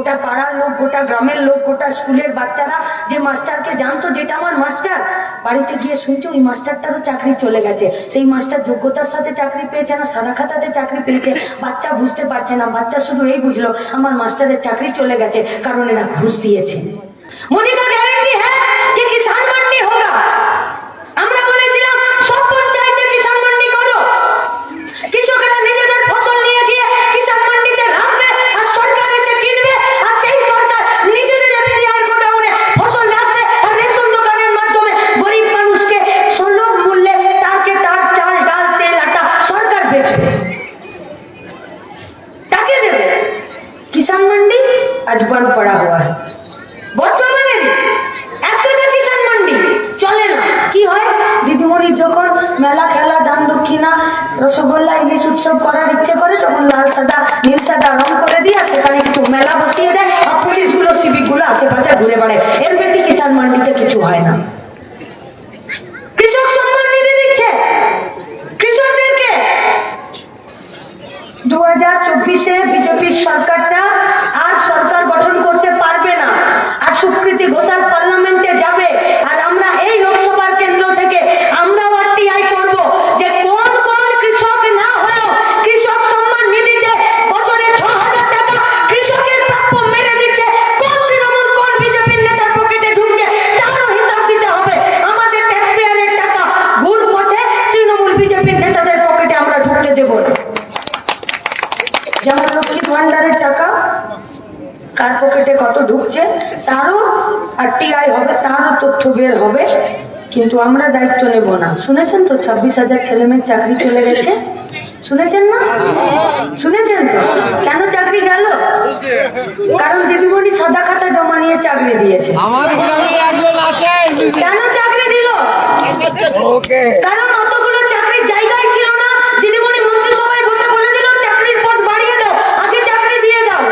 গোটা পাড়ার লোক, গোটা গ্রামের লোক, গোটা স্কুলের বাচ্চারা যে মাস্টারকে জানতো যেটা আমার মাস্টার, বাড়িতে গিয়ে শুনছে ওই মাস্টারটারও চাকরি চলে গেছে। সেই মাস্টার যোগ্যতার সাথে চাকরি পেয়েছে না সাদা খাতাতে চাকরি পেয়েছে, বাচ্চা বুঝতে পারছে না। বাচ্চা শুধু এই বুঝলো আমার মাস্টারের চাকরি চলে গেছে, কারণ এরা ঘুষ দিয়েছে। মোদি का গ্যারান্টি হ্যাঁ कि किसान मंडी होगा। আমরা বলেছিলাম সব পঞ্চায়েতে কিষাণ মন্ডি করো, কৃষকেরা নিজেদের ফসল নিয়ে গিয়ে কিষাণ মন্ডিতে রাখবে, আর সরকার এসে কিনবে, আর সেই সরকার নিজেদের এফসিআই গোডাউনে ফসল রাখবে, আর রেশন দোকানের মাধ্যমে গরিব মানুষকে সুলভ মূল্যে তাকে তার চাল ডাল তেল আটা সরকার বেচবে, তাকে দেবে। किसान मंडी आज बंद पड़ा हुआ है। বর্তমানে একটা কিষাণ মন্ডি চলে না। কি হয়, দিদিমণির যখন মেলা খেলা দান দক্ষিণা রসগোল্লা ইলিশ উৎসব করার ইচ্ছে করে তখন লাল সাদা নীল সাদা রং করে দিয়ে সেখানে কিছু মেলা বসিয়ে দেয়, আর পুলিশ গুলো সিভিক গুলো আশেপাশে ঘুরে বেড়ায়। এর বেশি কিষাণ মন্ডিতে কিছু হয় না। কৃষক সম্মান নিধি দিচ্ছে কৃষকদেরকে। 2024-এ বিজেপির সরকারটা আর সরকার গঠন করতে পারবে না, আর স্বীকৃতি ঘোষাল পার্লামেন্টে যাবে। আর আমরা এই লোকসভার কেন্দ্র থেকে আমরা আরটিআই করব যে কোন কোন কৃষক না হয়েও কৃষক সম্মান নিধিতে বছরে 6,000 টাকা কৃষকের প্রাপ্য মেরে দিচ্ছে, কোন তৃণমূল কোন বিজেপির নেতার পকেটে ঢুকছে তারও হিসাব দিতে হবে। আমাদের ট্যাক্স পেয়ারের টাকা ঘুর পথে তৃণমূল বিজেপির নেতাদের পকেটে আমরা ঢুকতে দেব না। যেমন লক্ষ্মী ভান্ডারের টাকা কার পকেটে কত ঢুকছে তারও আরটিআই হবে, তারও তথ্য বের হবে, কিন্তু আমরা দায়িত্ব নেব না। শুনেছেন তো 26,000 ছেলেমেয়ের চাকরি চলে গেছে, শুনেছেন না? শুনেছেন তো? কেন চাকরি গেল? কারণ দিদিমণি সাদা খাতা জমা নিয়ে চাকরি দিয়েছে। কেন চাকরি দিল? কারণ অতগুলো চাকরির জায়গায় ছিল না। দিদিমণি মন্ত্রিসভায় বসে বলে দিল চাকরির পদ বাড়িয়ে দাও, আগে চাকরি দিয়ে দাও।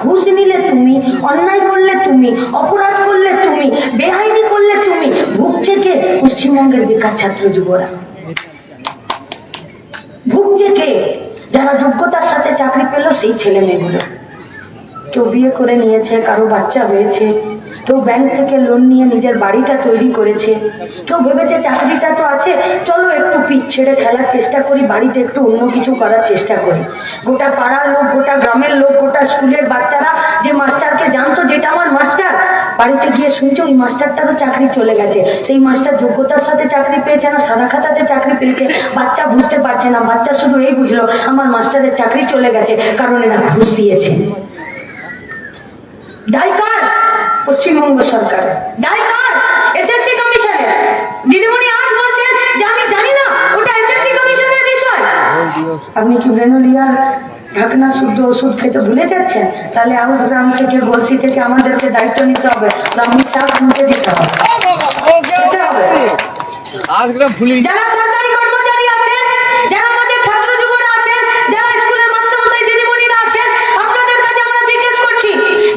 ঘুষ নিলে তুমি, অন্যায় করলে তুমি, অপরাধ করলে তুমি, বেআইনি করলে তুমি, ভুগছে কে? পশ্চিমবঙ্গের বেকার ছাত্র যুবরা ভুগছে কে? যারা যোগ্যতার সাথে চাকরি পেল সেই ছেলে মেয়েগুলো। কেউ বিয়ে করে নিয়েছে, কারো বাচ্চা হয়েছে, কেউ ব্যাংক থেকে লোন নিয়ে নিজের বাড়িটা তৈরি করেছে, কেউ ভেবেছে চাকরিটা তো আছে চলো একটু পিঠ ছেড়ে খেলার চেষ্টা করি, বাড়িতে একটু অন্য কিছু করার চেষ্টা করি। গোটা পাড়ার লোক, গোটা গ্রামের লোক, গোটা স্কুলের বাচ্চারা যে মাস্টারকে জানতো যেটা আমার মাস্টার, বাড়িতে গিয়ে শুনছে ওই মাস্টারটারও চাকরি চলে গেছে। সেই মাস্টার যোগ্যতার সাথে চাকরি পেয়েছে না সাদা খাতাতে চাকরি পেয়েছে, বাচ্চা বুঝতে পারছে না। বাচ্চা শুধু এই বুঝলো আমার মাস্টারের চাকরি চলে গেছে, কারণ এরা ঘুষ দিয়েছে। দায় কার? পশ্চিমবঙ্গ সরকার। দায় কার? এসএসসি কমিশনের। দিদিমণি আজ বলছেন যে আমি জানি না, ওটা এসএসসি কমিশনের বিষয়। আপনি কি ব্রেনোলিয়ার ঢাকনা শুদ্ধ ওষুধ খেতে ভুলে যাচ্ছেন? তাহলে আউস গ্রাম থেকে গলসি থেকে আমাদেরকে দায়িত্ব নিতে হবে, ব্রাহ্মী শাক মুখে দিতে হবে, খেতে হবে। যারা সরকারি কর্মচারী আছেন, যারা আমাদের ছাত্র যুবরা আছেন, যারা স্কুলের মাস্টারমশাই দিদিমণিরা আছেন, আপনাদের কাছে আমরা জিজ্ঞেস করছি,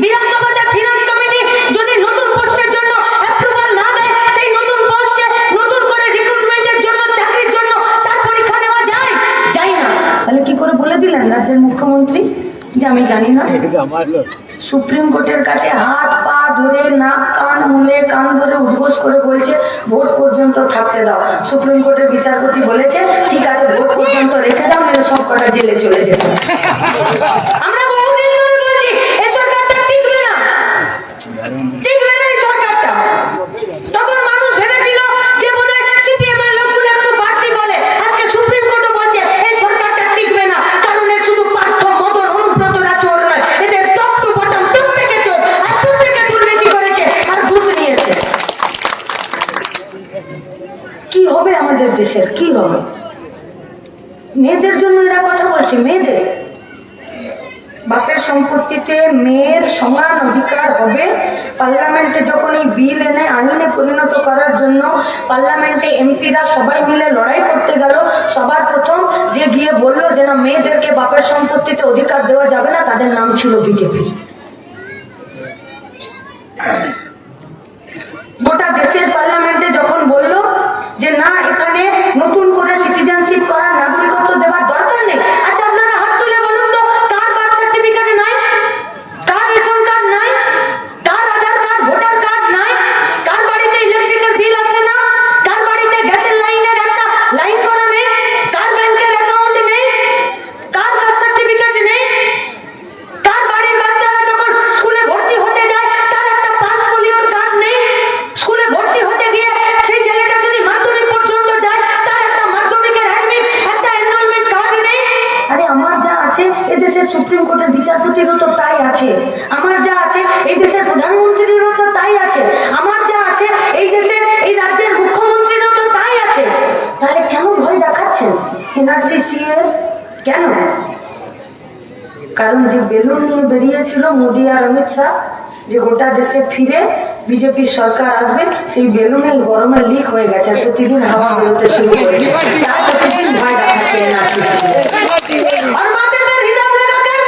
বিধানসভাতে ফিনান্স কমিটি যদি নতুন পোস্টের জন্য অ্যাপ্রুভাল না দেয়, সেই নতুন পোস্টে নতুন করে রিক্রুটমেন্টের জন্য, চাকরির জন্য তার পরীক্ষা নেওয়া যায়? যাই না। তাহলে কি করে বলে দিলেন রাজ্যের মুখ্যমন্ত্রী যে আমি জানি না? সুপ্রিম কোর্টের কাছে হাত পা ধরে, নাক কান মুলে কান ধরে উদ্ঘোষ করে বলছে ভোট পর্যন্ত থাকতে দাও। সুপ্রিম কোর্টের বিচারপতি বলেছে ঠিক আছে ভোট পর্যন্ত রেখে দাও, মেরে সব কটা জেলে চলে যেতে। আমরা বহুদিন ধরে বলছি এই সরকারটা টিকবে না, টিকবে না এই সরকারটা। তখন মানুষ ভেবেছিল যে বোধহয় সিপিএম এর লোকগুলো একটু বাড়তি বলে, আজকে সুপ্রিম কোর্টও বলছে এই সরকারটা টিকবে না, কারণ এর শুধু পার্থ মদন অনুব্রতরা চোর নয়, এদের টপ টু বটম প্রত্যেকে চোর, আর প্রত্যেকে দুর্নীতি করেছে আর ঘুষ নিয়েছে। কি হবে আমাদের দেশের? কি হবে? মেয়েদের জন্য এরা কথা বলছে, মেয়েদের বাপের সম্পত্তিতে মেয়ের সমান অধিকার হবে। পার্লামেন্টে যখন এই বিল এনে আইনে পরিণত করার জন্য পার্লামেন্টে এমপিরা সবাই মিলে লড়াই করতে গেল, সবার প্রথম যে গিয়ে বলল যে না মেয়েদেরকে বাপের সম্পত্তিতে অধিকার দেওয়া যাবে না, তাদের নাম ছিল বিজেপি। গোটা দেশের পার্লামেন্টে যখন বলল যে না এখানে নতুন করে সিটিজেনশিপ করার নাগরিকত্ব দেওয়ার দরকার নেই, আচ্ছা আপনারা হাত তুলে বলুন তো কার বার্থ সার্টিফিকেট নাই, কার রেশন কার্ড আমার যা আছে এই দেশের প্রধানমন্ত্রীরও তো তাই আছে, আমার যা আছে এই দেশের এই রাজ্যের মুখ্যমন্ত্রীরও তো তাই আছে। তাহলে কেন ভয় দেখাচ্ছেন এনআরসি সিএ? কেন? কারণ যে বেলুন নিয়ে বেরিয়েছিল মোদী আর অমিত শাহ, যে গোটা দেশে ফিরে বিজেপির সরকার আসবে, সেই বেলুনের গরমে লিক হয়ে গেছে, প্রতিদিন হাওয়া বেরোতে শুরু করেছে। তাই প্রতিদিন ভয় দেখাচ্ছে এনআরসি সিএ। और माथे पर हिजाब लगाकर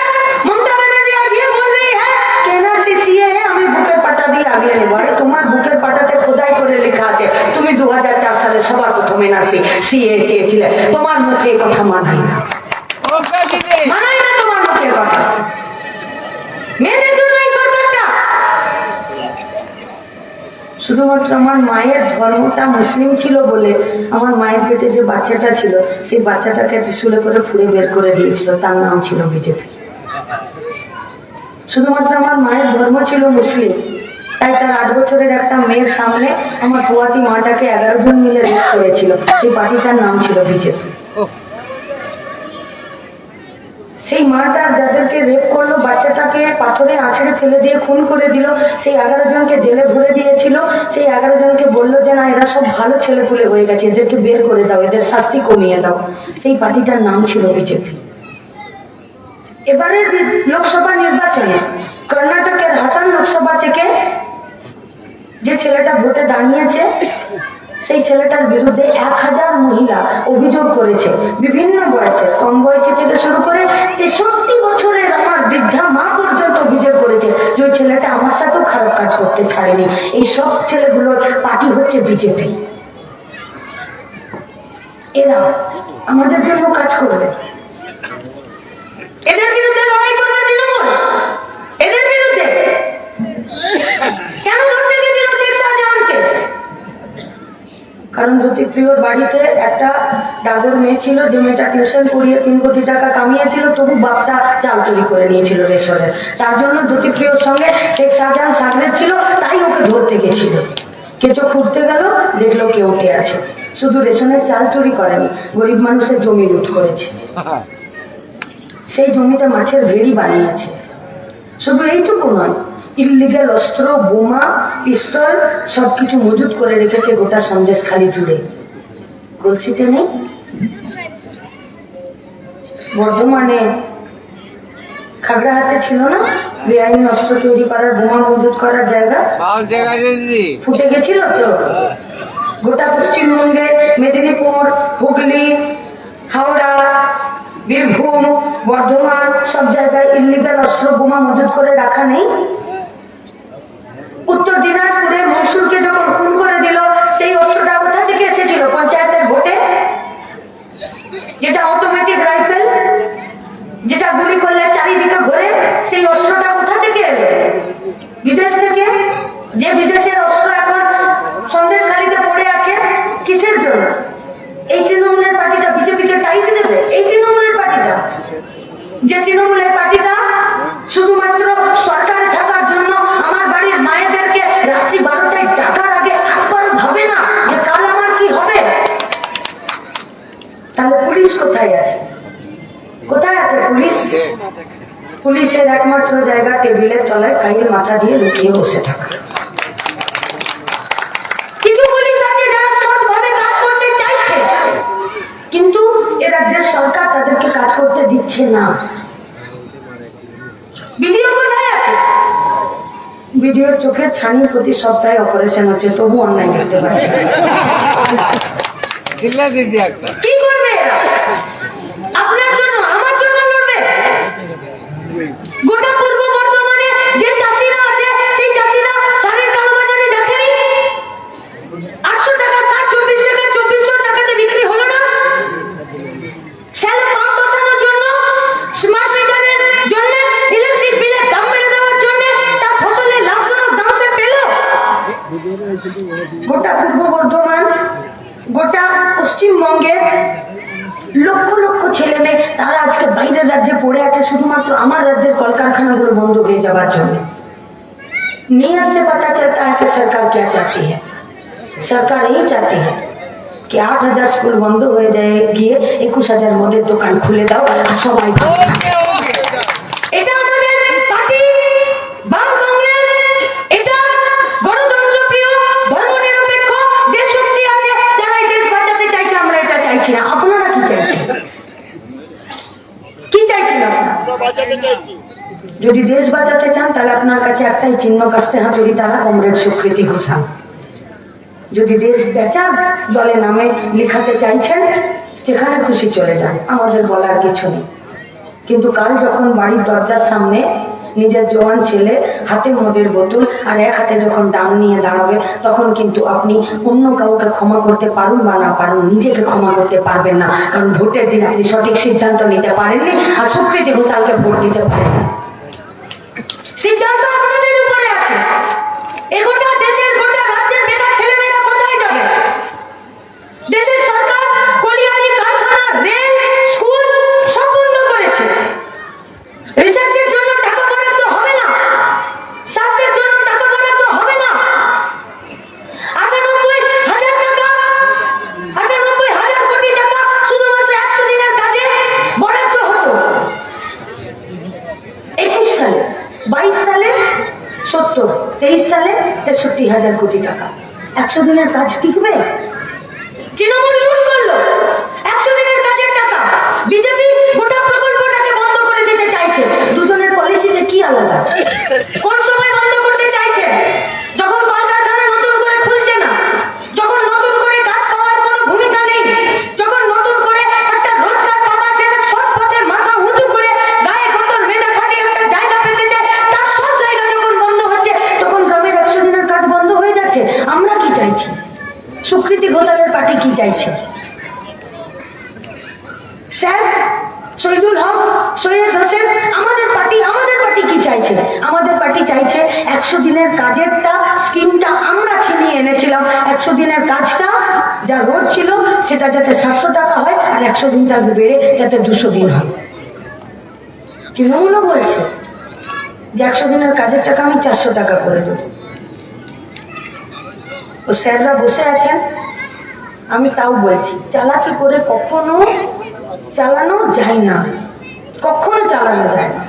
ममता बनर्जी आज ये बोल रही है कि एनआरसी सीए है, আমি বুকের পাটা দিয়ে আগলে নেব। আরে তোমার বুকের পাটাতে খোদাই করে লেখা আছে তুমি 2004 সালে সবার প্রথম এনআরসি সিএ চেয়েছিলে। তোমার মুখে এই কথা মানায় না, মানায় না তোমার মুখে কথা। মেনে জন্য এই সরকারটা শুধুমাত্র আমার মায়ের ধর্মটা মুসলিম ছিল বলে আমার মায়ের পেটে যে বাচ্চাটা ছিল সেই বাচ্চাটাকে ত্রিশূলে করে ফুঁড়ে বের করে দিয়েছিল, তার নাম ছিল বিজেপি। শুধুমাত্র আমার মায়ের ধর্ম ছিল মুসলিম, তাই তার 8 বছরের একটা মেয়ের সামনে আমার পোয়াতি মাটাকে 11 জন মিলে রেপ করেছিল, সেই পার্টিটার নাম ছিল বিজেপি। সেই মাটা যাদেরকে রেপ করলো, বাচ্চাটাকে পাথরে আছড়ে ফেলে দিয়ে খুন করে দিল, সেই 11 জনকে জেলে ভরে দিয়েছিল। সেই 11 জনকে বললো যে না, এরা সব ভালো ছেলেপুলে হয়ে গেছে, এদেরকে বের করে দাও, এদের শাস্তি কমিয়ে দাও। সেই পার্টিটার নাম ছিল বিজেপি। এবারের লোকসভা নির্বাচনে কর্ণাটকের হাসান লোকসভা থেকে যে ছেলেটা ভোটে দাঁড়িয়েছে, সেই ছেলেটার বিরুদ্ধে 1000 মহিলা অভিযোগ করেছে, বিভিন্ন বয়সের, কম বয়সী থেকে শুরু করে 63 বছরের আমার বৃদ্ধা মা পর্যন্ত অভিযোগ করেছে যে ওই ছেলেটা আমার সাথেও খারাপ কাজ করতে ছাড়েনি। এই সব ছেলেগুলোর পার্টি হচ্ছে বিজেপি। এরা আমাদের জন্য কাজ করবে, এদের বিরুদ্ধে লড়াই করবে তৃণমূল, এদের বিরুদ্ধে কেন লড়তে গেছিল শেখ শাহজাহানকে? কারণ জ্যোতিপ্রিয়র বাড়িতে একটা দাদুর মেয়ে ছিল, যে মেয়েটা টিউশন পড়িয়ে 3 কোটি টাকা কামিয়েছিল, তবু বাপটা চাল চুরি করে নিয়েছিল রেশনের। তার জন্য জ্যোতিপ্রিয়র সঙ্গে শেখ শাহজাহান সাগরেদ ছিল, তাই ওকে ধরতে গেছিল। কেঁচো খুঁড়তে গেল, দেখলো কেউ উঠে আছে। শুধু রেশনের চাল চুরি করেনি, গরিব মানুষের জমি লুট করেছে, সেই জমিতে মাছের ভেড়ি বানিয়েছে। শুধু এইটুকু নয়, ইললিগাল অস্ত্র, বোমা, পিস্তল সবকিছু মজুত করে রেখেছে গোটা সন্দেশখালি জুড়ে। গলসিতে নেই, বর্ধমানে খাগড়াহাটে ছিল না বেআইনি অস্ত্র তৈরি করার, বোমা মজুত করার জায়গা? ফুটে গেছিল তো। গোটা পশ্চিমবঙ্গে মেদিনীপুর, হুগলি, হাওড়া, বীরভূম, বর্ধমান সব জায়গায় ইললিগাল অস্ত্র বোমা মজুত করে রাখা নেই? উত্তর দিনাজপুরে মনসুরকে যখন খুন করে দিল, সেই অস্ত্রটা কোথা থেকে এসেছিল? পঞ্চায়েতের ভোটে, যেটা অটোমেটিক রাইফেল, যেটা গুলি করলে চারিদিকে ঘোরে, সেই অস্ত্রটা কোথা থেকে এলো? বিদেশ থেকে। যে বিদেশের অস্ত্র এখন সন্দেশখালিতে পড়ে আছে, কিসের জন্য? এই তৃণমূলের পার্টিটা বিজেপিকে টাইট দেবে। এই তৃণমূলের পার্টিটা, যে তৃণমূলের পার্টিটা শুধুমাত্র সরকারে থাকার জন্য আমার বাড়ির মায়েদেরকে রাত্রি 12টায় ডাকার আগে একবারও ভাবে না যে কাল আমার কি হবে। তাহলে পুলিশ কোথায় আছে? কোথায় আছে পুলিশ? পুলিশের একমাত্র জায়গা টেবিলের তলায় ফাইল মাথা দিয়ে লুকিয়ে বসে থাকা। কিছু পুলিশ আছে যারা সৎভাবে কাজ করতে চাইছে, কিন্তু এ রাজ্যের সরকার তাদেরকে কাজ করতে দিচ্ছে না। ভিডিও কোথায় আছে? ভিডিওর চোখের ছানি প্রতি সপ্তাহে অপারেশন হচ্ছে, তবু অনলাইন করতে পারছে। কি করবে এরা? আপনার জন্য, আমার জন্য লড়বে। গোটা পূর্ব বর্ধমানে যে চাষিরা আছে, সেই চাষিরা সারের কালোবাজারে দেখেনি? 800 টাকা সার 24 টাকা 2400 টাকাতে বিক্রি হলো না? সেল পাম্প বসানোর জন্য, স্মার্ট মিটারের জন্য, ইলেকট্রিক বিলের দাম বেড়ে দেওয়ার জন্য তার ফসলের লাভজনক দাম সে পেল? গোটা পূর্ব বর্ধমান, গোটা পশ্চিমবঙ্গের লক্ষ লক্ষ ছেলে মেয়ে তারা আজকে বাইরের রাজ্যে পড়ে আছে শুধুমাত্র আমার রাজ্যের কলকারখানাগুলো বন্ধ হয়ে যাওয়ার জন্য। नियत से पता चलता है कि सरकार क्या चाहती है। सरकार यही चाहती है कि 8000 स्कूल बंद हो जाए, गিয়ে 21000 মদের দোকান খুলে দাও, সবাই। এটা আমাদের পার্টি যদি দেশ বাঁচাতে চান তাহলে আপনার কাছে একটাই চিহ্ন, কাস্তে হাতুড়ি তারা কমরেড সুকৃতি ঘোষাল। যদি দেশ বেচার দলে নামে লিখাতে চাইছেন, যেখানে খুশি চলে যান, আমাদের বলার কিছু নেই। কিন্তু কাল যখন বাড়ির দরজার সামনে নিজের জওয়ান ছেলে হাতে মদের বোতল আর এক হাতে যখন ডান নিয়ে দাঁড়াবে, তখন কিন্তু আপনি অন্য কাউকে ক্ষমা করতে পারুন বা না পারুন, নিজেকে ক্ষমা করতে পারবেন না। কারণ ভোটের দিন আপনি সঠিক সিদ্ধান্ত নিতে পারেননি আর সুকৃতি ঘোষালকে ভোট দিতে পারেন। সিদ্ধান্ত আপনাদের উপরে আছে। গোটা দেশের, গোটা রাজ্যের বেকার ছেলেমেয়েরা কোথায় যাবে? দেশের সরকার কলিয়ারি, কারখানা, রেল, স্কুল সব বন্ধ করেছে। রিসার্চের জন্য টাকা বরাদ্দ হবে না, স্বাস্থ্যের জন্য টাকা বরাদ্দ হবে না। 98,000 কোটি টাকা শুধুমাত্র 100 দিনের কাজে বরাদ্দ হতো। 21 সালে, 22 সালে 70, 23 সালে 63,000 কোটি টাকা। 100 দিনের কাজ টিকবে? তৃণমূল লুট করলো 100 দিনের কাজের টাকা। বিজেপি গোটা প্রকল্পটাকে বন্ধ করে দিতে চাইছে। দুজনের পলিসিতে কি আলাদা? কোন সময় বন্ধ করতে চাইছে? যখন কলকারখানা নতুন করে খুলছে না, যখন নতুন করে কাজ পাওয়ার কোনো ভূমিকা নেই, যখন নতুন করে একটা রোজগার পাওয়ার জন্য সব পথে মাথা উঁচু করে গায়ে গতর মেধা খাটিয়ে একটা জায়গা পেতে চায়, তার সব জায়গা যখন বন্ধ হচ্ছে, তখন গ্রামের 100 দিনের কাজ বন্ধ হয়ে যাচ্ছে। আমরা কি চাইছি? সুকৃতি ঘোষালের পার্টি কি চাইছে? স্যার শহীদুল হক, সৈয়দ হোসেন, আমাদের পার্টি কি চাইছে? আমাদের পার্টি চাইছে 100 দিনের কাজেরটা স্কিমটা আমরা ছিনিয়ে এনেছিলাম। 100 দিনের কাজটা যা রোজ ছিল সেটা যাতে 700 টাকা হয়, আর 100 দিনটা বেড়ে যাতে 200 দিন হয়। তৃণমূলও বলছে যে 100 দিনের কাজের টাকা আমি 400 টাকা করে দেবো। ও স্যাররা বসে আছেন, আমি তাও বলছি, চালাকি করে কখনো চালানো যায় না, কখনো চালানো যায় না।